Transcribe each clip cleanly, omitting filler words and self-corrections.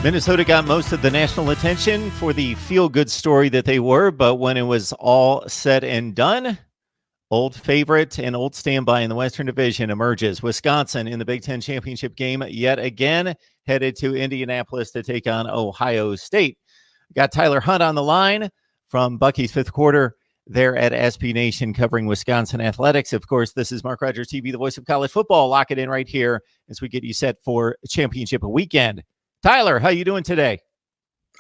Minnesota got most of the national attention for the feel-good story that they were, but when it was all said and done, old favorite and old standby in the Western Division emerges. Wisconsin in the Big Ten championship game yet again, headed to Indianapolis to take on Ohio State. Got Tyler Hunt on the line from Buckeyes Fifth Quarter there at SB Nation covering Wisconsin athletics. Of course, this is Mark Rogers TV, the voice of college football. Lock it in right here as we get you set for championship weekend. Tyler, how you doing today?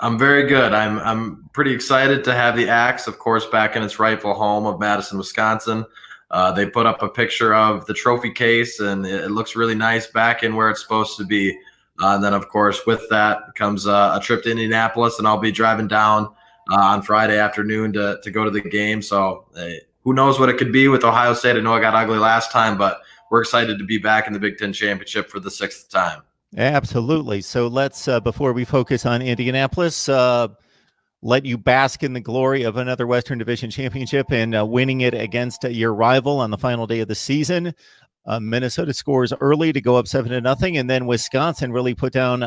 I'm very good. I'm pretty excited to have the Axe, of course, back in its rightful home of Madison, Wisconsin. They put up a picture of the trophy case, and it looks really nice back in where it's supposed to be. And then, of course, with that comes a trip to Indianapolis, and I'll be driving down on Friday afternoon to go to the game. So who knows what it could be with Ohio State. I know it got ugly last time, but we're excited to be back in the Big Ten championship for the 6th time. Absolutely. So let's, before we focus on Indianapolis, let you bask in the glory of another Western Division championship and winning it against your rival on the final day of the season. Minnesota scores early to go up 7-0, and then Wisconsin really put down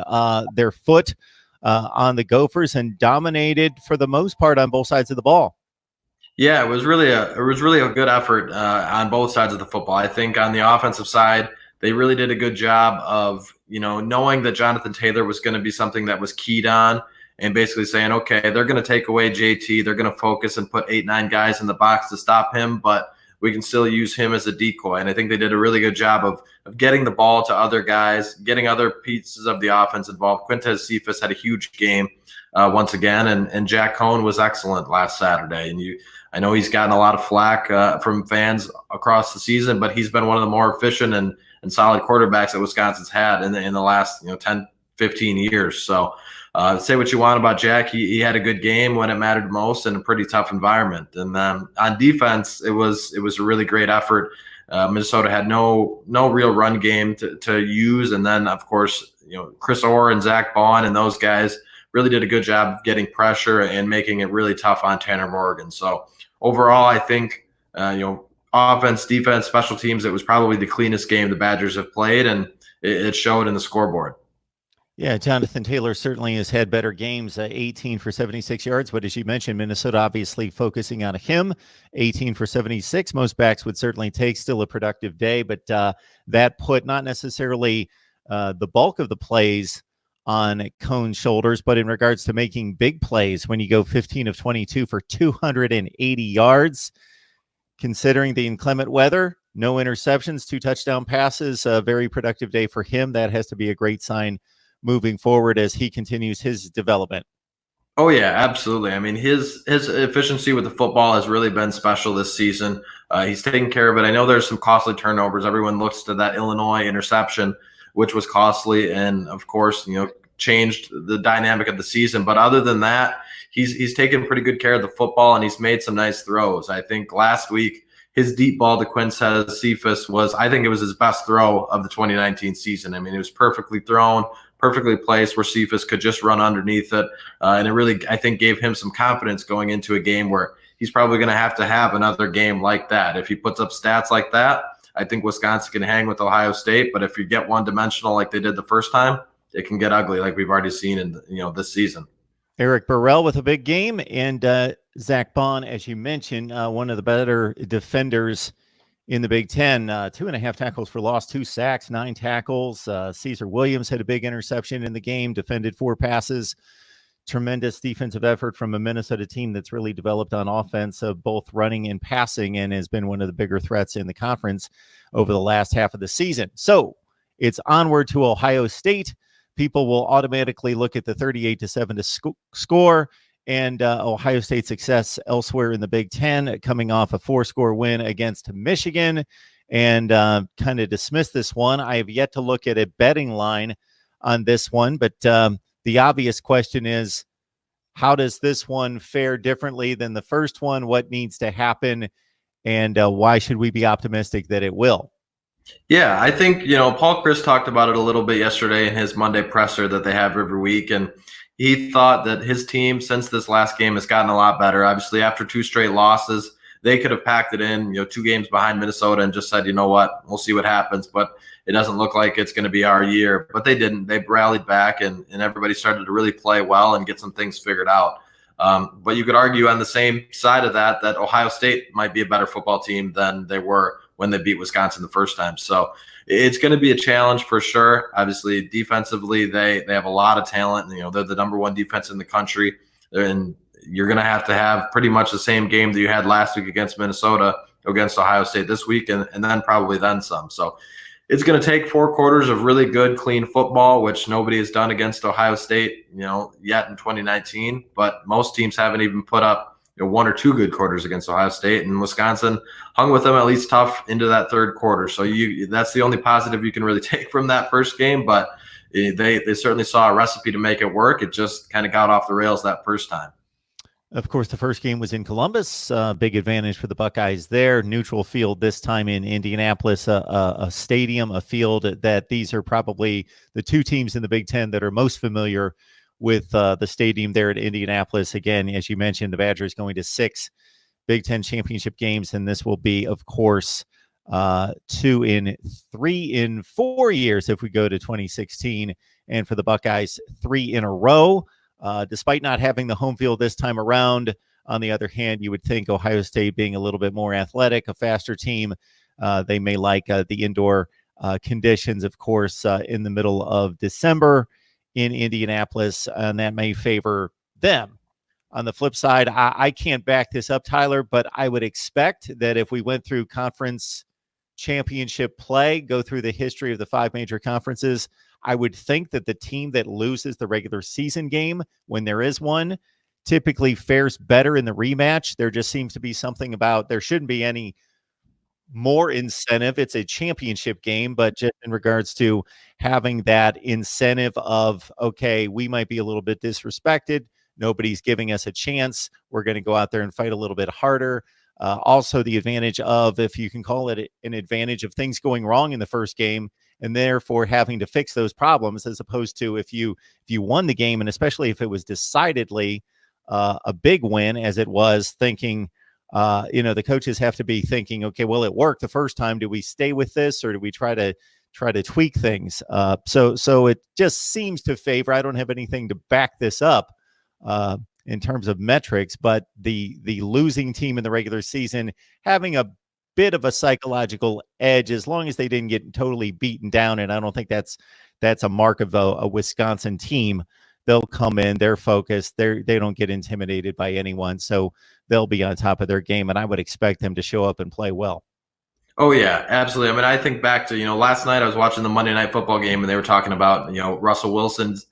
their foot on the Gophers and dominated for the most part on both sides of the ball. Yeah, it was really a good effort on both sides of the football. I think on the offensive side, they really did a good job of, knowing that Jonathan Taylor was going to be something that was keyed on and basically saying, okay, they're going to take away JT. They're going to focus and put 8-9 guys in the box to stop him, but we can still use him as a decoy. And I think they did a really good job of getting the ball to other guys, getting other pieces of the offense involved. Quintez Cephas had a huge game once again, and Jack Cohn was excellent last Saturday. And I know he's gotten a lot of flack from fans across the season, but he's been one of the more efficient and solid quarterbacks that Wisconsin's had in the last 10, 15 years. So say what you want about Jack. He had a good game when it mattered most in a pretty tough environment. And on defense, it was a really great effort. Minnesota had no real run game to use. And then, of course, Chris Orr and Zach Bond and those guys really did a good job of getting pressure and making it really tough on Tanner Morgan. So overall, I think, offense, defense, special teams, it was probably the cleanest game the Badgers have played, and it showed in the scoreboard. Yeah, Jonathan Taylor certainly has had better games, 18 for 76 yards. But as you mentioned, Minnesota obviously focusing on him, 18 for 76. Most backs would certainly take still a productive day, but that put not necessarily the bulk of the plays on Cohn's shoulders, but in regards to making big plays when you go 15 of 22 for 280 yards. Considering the inclement weather, no interceptions, 2 touchdown passes, a very productive day for him. That has to be a great sign moving forward as he continues his development. Oh, yeah, absolutely. I mean, his efficiency with the football has really been special this season. He's taking care of it. I know there's some costly turnovers. Everyone looks to that Illinois interception, which was costly and, of course, changed the dynamic of the season. But other than that, he's taken pretty good care of the football, and he's made some nice throws. I think last week his deep ball to Quintez Cephas I think it was his best throw of the 2019 season. I mean, it was perfectly thrown, perfectly placed where Cephas could just run underneath it. And it really, I think, gave him some confidence going into a game where he's probably going to have another game like that. If he puts up stats like that, I think Wisconsin can hang with Ohio State. But if you get one-dimensional like they did the first time, it can get ugly like we've already seen in this season. Eric Burrell with a big game, and Zach Bond, as you mentioned, one of the better defenders in the Big Ten. 2.5 tackles for loss, 2 sacks, 9 tackles. Caesar Williams had a big interception in the game, defended 4 passes. Tremendous defensive effort from a Minnesota team that's really developed on offense, both running and passing, and has been one of the bigger threats in the conference over the last half of the season. So it's onward to Ohio State. People will automatically look at the 38-7 score and Ohio State's success elsewhere in the Big Ten, coming off a 4-score win against Michigan, and kind of dismiss this one. I have yet to look at a betting line on this one, but the obvious question is, how does this one fare differently than the first one? What needs to happen, and why should we be optimistic that it will? Yeah, I think, Paul Chris talked about it a little bit yesterday in his Monday presser that they have every week. And he thought that his team, since this last game, has gotten a lot better. Obviously, after 2 straight losses, they could have packed it in, 2 games behind Minnesota and just said, you know what, we'll see what happens, but it doesn't look like it's going to be our year. But they didn't. They rallied back, and everybody started to really play well and get some things figured out. But you could argue on the same side of that Ohio State might be a better football team than they were when they beat Wisconsin the first time. So it's going to be a challenge for sure. Obviously, defensively, they have a lot of talent. They're the number 1 defense in the country. And you're going to have pretty much the same game that you had last week against Minnesota against Ohio State this week, and then probably then some. So it's going to take 4 quarters of really good, clean football, which nobody has done against Ohio State, yet in 2019. But most teams haven't even put up 1 or 2 good quarters against Ohio State, and Wisconsin hung with them at least tough into that third quarter. So that's the only positive you can really take from that first game. But they certainly saw a recipe to make it work. It just kind of got off the rails that first time. Of course, the first game was in Columbus. Big advantage for the Buckeyes there. Neutral field this time in Indianapolis, a stadium, a field that these are probably the 2 teams in the Big Ten that are most familiar with the stadium there at Indianapolis. Again, as you mentioned, the Badgers going to 6 Big Ten championship games, and this will be, of course, 2 in 3 in 4 years if we go to 2016, and for the Buckeyes, 3 in a row. Despite not having the home field this time around, on the other hand, you would think Ohio State being a little bit more athletic, a faster team, they may like the indoor conditions, of course, in the middle of December in Indianapolis, and that may favor them. On the flip side, I can't back this up, Tyler, but I would expect that if we went through conference championship play, go through the history of the 5 major conferences, I would think that the team that loses the regular season game, when there is one, typically fares better in the rematch. There just seems to be something about, there shouldn't be any more incentive. It's a championship game, but just in regards to having that incentive of, okay, we might be a little bit disrespected. Nobody's giving us a chance. We're going to go out there and fight a little bit harder. Also, the advantage of, if you can call it an advantage of things going wrong in the first game, and therefore having to fix those problems, as opposed to if you won the game, and especially if it was decidedly a big win, as it was, thinking, the coaches have to be thinking, okay, well, it worked the first time. Do we stay with this, or do we try to tweak things? So it just seems to favor. I don't have anything to back this up in terms of metrics, but the losing team in the regular season having a bit of a psychological edge, as long as they didn't get totally beaten down. And I don't think that's a mark of a Wisconsin team. They'll come in, they're focused, they don't get intimidated by anyone, so they'll be on top of their game, and I would expect them to show up and play well. Oh yeah, absolutely. I mean, I think back to, last night I was watching the Monday Night Football game, and they were talking about, Russell Wilson's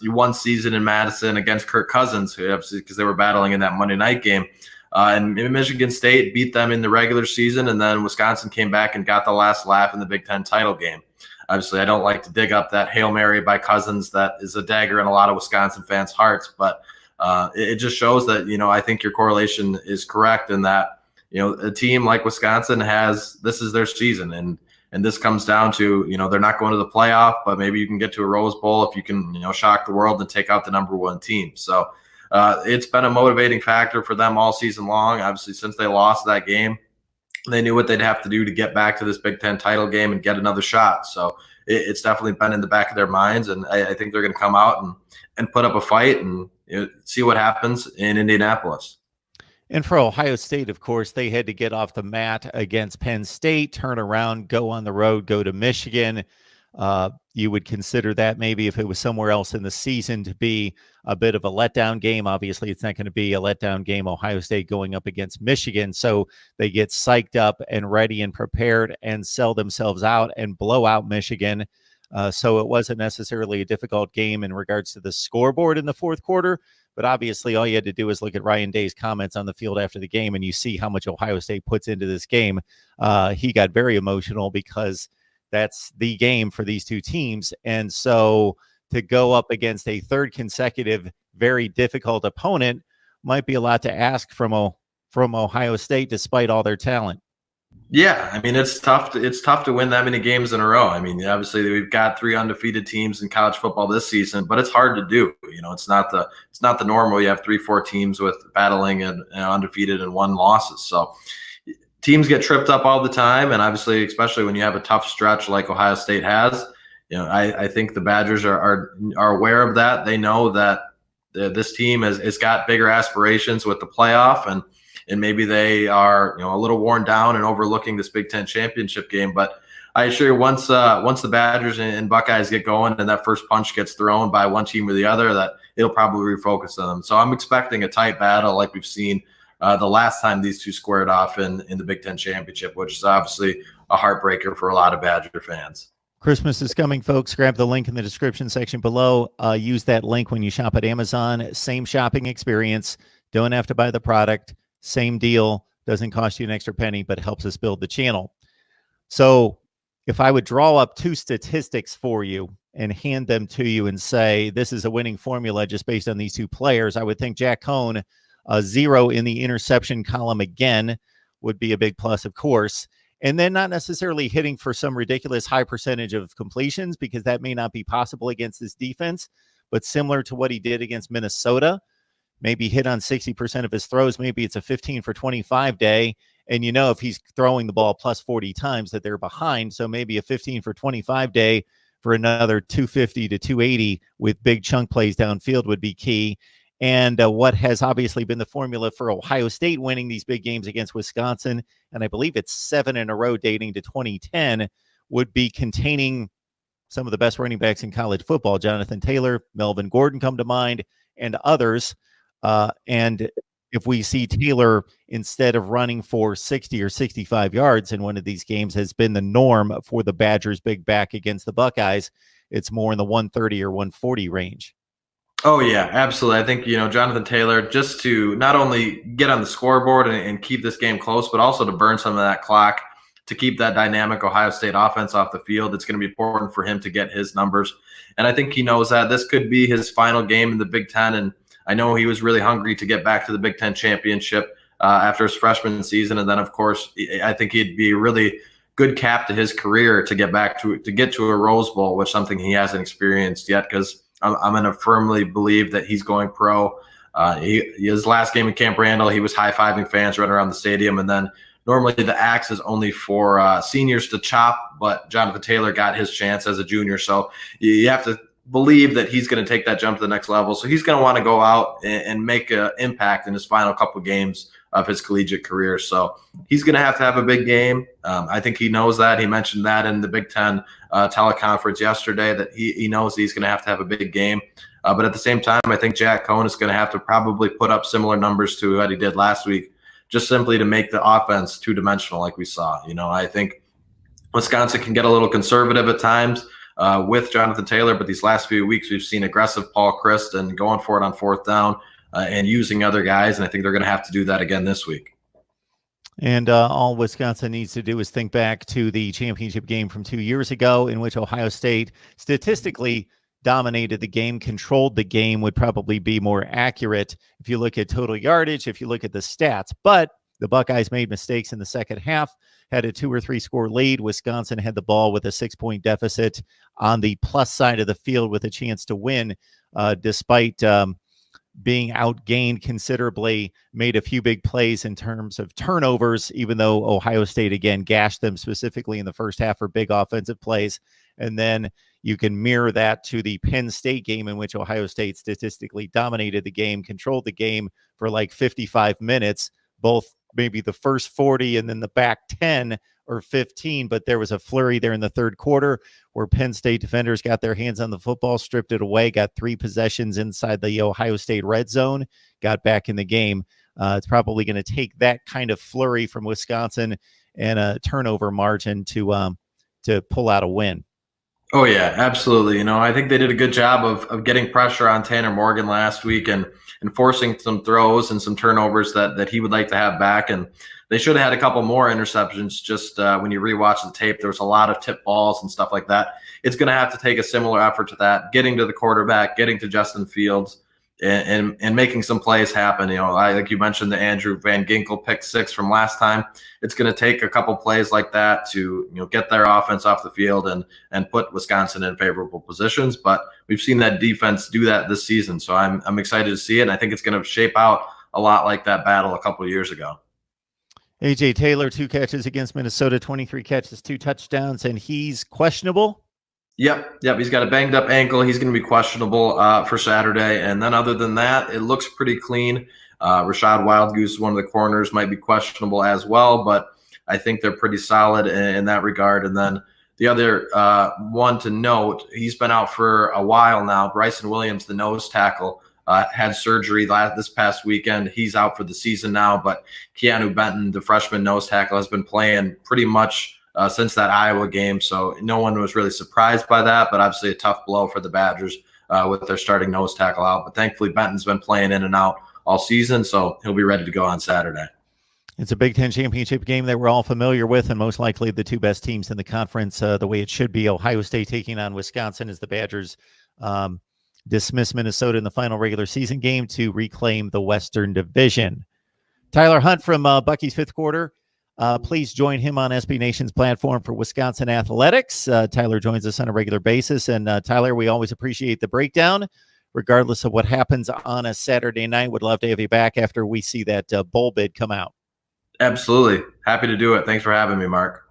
one season in Madison against Kirk Cousins, because they were battling in that Monday night game. And Michigan State beat them in the regular season, and then Wisconsin came back and got the last laugh in the Big Ten title game. Obviously, I don't like to dig up that Hail Mary by Cousins. That is a dagger in a lot of Wisconsin fans' hearts, but it just shows that, I think your correlation is correct in that, a team like Wisconsin this is their season, and this comes down to, they're not going to the playoff, but maybe you can get to a Rose Bowl if you can, shock the world and take out the number 1 team. So it's been a motivating factor for them all season long. Obviously, since they lost that game, they knew what they'd have to do to get back to this Big Ten title game and get another shot. So it's definitely been in the back of their minds, and I think they're going to come out and put up a fight and see what happens in Indianapolis. And for Ohio State, of course, they had to get off the mat against Penn State, turn around, go on the road, go to Michigan. You would consider that maybe if it was somewhere else in the season to be a bit of a letdown game. Obviously, it's not going to be a letdown game, Ohio State going up against Michigan. So they get psyched up and ready and prepared and sell themselves out and blow out Michigan. So it wasn't necessarily a difficult game in regards to the scoreboard in the fourth quarter. But obviously, all you had to do is look at Ryan Day's comments on the field after the game, and you see how much Ohio State puts into this game. He got very emotional because that's the game for these 2 teams. And so to go up against a third consecutive, very difficult opponent might be a lot to ask from Ohio State, despite all their talent. Yeah, I mean it's tough. It's tough to win that many games in a row. I mean, obviously we've got 3 undefeated teams in college football this season, but it's hard to do. It's not the normal. You have 3, 4 teams with battling and undefeated and 1 losses. So teams get tripped up all the time, and obviously, especially when you have a tough stretch like Ohio State has. I think the Badgers are aware of that. They know that this team has got bigger aspirations with the playoff, and maybe they are a little worn down and overlooking this Big Ten championship game. But I assure you, once the Badgers and Buckeyes get going and that first punch gets thrown by one team or the other, that it'll probably refocus on them. So I'm expecting a tight battle like we've seen the last time these two squared off in the Big Ten championship, which is obviously a heartbreaker for a lot of Badger fans. Christmas is coming, folks. Grab the link in the description section below. Use that link when you shop at Amazon. Same shopping experience. Don't have to buy the product. Same deal. Doesn't cost you an extra penny, but helps us build the channel. So if I would draw up 2 statistics for you and hand them to you and say, this is a winning formula just based on these 2 players, I would think Jack Cohn, 0 in the interception column again, would be a big plus, of course. And then not necessarily hitting for some ridiculous high percentage of completions, because that may not be possible against this defense, but similar to what he did against Minnesota, maybe hit on 60% of his throws. Maybe it's a 15 for 25 day. And if he's throwing the ball plus 40 times that they're behind. So maybe a 15 for 25 day for another 250 to 280 with big chunk plays downfield would be key. And what has obviously been the formula for Ohio State winning these big games against Wisconsin, and I believe it's 7 in a row dating to 2010, would be containing some of the best running backs in college football. Jonathan Taylor, Melvin Gordon come to mind, and others. And if we see Taylor, instead of running for 60 or 65 yards in one of these games, has been the norm for the Badgers' big back against the Buckeyes, it's more in the 130 or 140 range. Oh, yeah, absolutely. I think, Jonathan Taylor, just to not only get on the scoreboard and keep this game close, but also to burn some of that clock, to keep that dynamic Ohio State offense off the field. It's going to be important for him to get his numbers. And I think he knows that this could be his final game in the Big Ten. And I know he was really hungry to get back to the Big Ten championship after his freshman season. And then, of course, I think he'd be a really good cap to his career to get to a Rose Bowl, which is something he hasn't experienced yet, because I'm going to firmly believe that he's going pro. His last game in Camp Randall, he was high-fiving fans running around the stadium. And then normally the axe is only for seniors to chop, but Jonathan Taylor got his chance as a junior. So you have to believe that he's going to take that jump to the next level. So he's going to want to go out and make an impact in his final couple games of his collegiate career. So he's going to have a big game. I think he knows that. He mentioned that in the Big Ten teleconference yesterday, that he knows he's going to have a big game. But at the same time, I think Jack Cohn is going to have to probably put up similar numbers to what he did last week, just simply to make the offense two-dimensional like we saw. I think Wisconsin can get a little conservative at times with Jonathan Taylor, but these last few weeks we've seen aggressive Paul Christ and going for it on 4th down and using other guys, and I think they're going to have to do that again this week. And all Wisconsin needs to do is think back to the championship game from 2 years ago, in which Ohio State statistically dominated the game, controlled the game, would probably be more accurate if you look at total yardage, if you look at the stats. But the Buckeyes made mistakes in the second half, had a 2 or 3 score lead. Wisconsin had the ball with a 6-point deficit on the plus side of the field with a chance to win, despite being outgained considerably, made a few big plays in terms of turnovers, even though Ohio State, again, gashed them specifically in the first half for big offensive plays. And then you can mirror that to the Penn State game, in which Ohio State statistically dominated the game, controlled the game for like 55 minutes, both maybe the first 40 and then the back 10 or 15. But there was a flurry there in the third quarter where Penn State defenders got their hands on the football, stripped it away, got 3 possessions inside the Ohio State red zone, got back in the game. It's probably going to take that kind of flurry from Wisconsin and a turnover margin to pull out a win. Oh, yeah, absolutely. I think they did a good job of getting pressure on Tanner Morgan last week and forcing some throws and some turnovers that he would like to have back. And they should have had a couple more interceptions. Just when you rewatch the tape, there was a lot of tip balls and stuff like that. It's going to have to take a similar effort to that, getting to the quarterback, getting to Justin Fields. and making some plays happen. Like you mentioned, the Andrew Van Ginkel pick 6 from last time. It's going to take a couple plays like that to get their offense off the field and put Wisconsin in favorable positions. But we've seen that defense do that this season, so I'm excited to see it. And I think it's going to shape out a lot like that battle a couple of years ago. A.J. Taylor, 2 catches against Minnesota, 23 catches, 2 touchdowns, and he's questionable. Yep. He's got a banged up ankle. He's going to be questionable for Saturday. And then other than that, it looks pretty clean. Rashad Wildgoose, one of the corners, might be questionable as well, but I think they're pretty solid in that regard. And then the other one to note, he's been out for a while now. Bryson Williams, the nose tackle, had surgery this past weekend. He's out for the season now, but Keanu Benton, the freshman nose tackle, has been playing pretty much since that Iowa game, so no one was really surprised by that, but obviously a tough blow for the Badgers with their starting nose tackle out. But thankfully, Benton's been playing in and out all season, so he'll be ready to go on Saturday. It's a Big Ten championship game that we're all familiar with, and most likely the 2 best teams in the conference, the way it should be. Ohio State taking on Wisconsin as the Badgers dismiss Minnesota in the final regular season game to reclaim the Western Division. Tyler Hunt from Buckeyes Fifth Quarter. Please join him on SB Nation's platform for Wisconsin athletics. Tyler joins us on a regular basis. And Tyler, we always appreciate the breakdown, regardless of what happens on a Saturday night. Would love to have you back after we see that bowl bid come out. Absolutely. Happy to do it. Thanks for having me, Mark.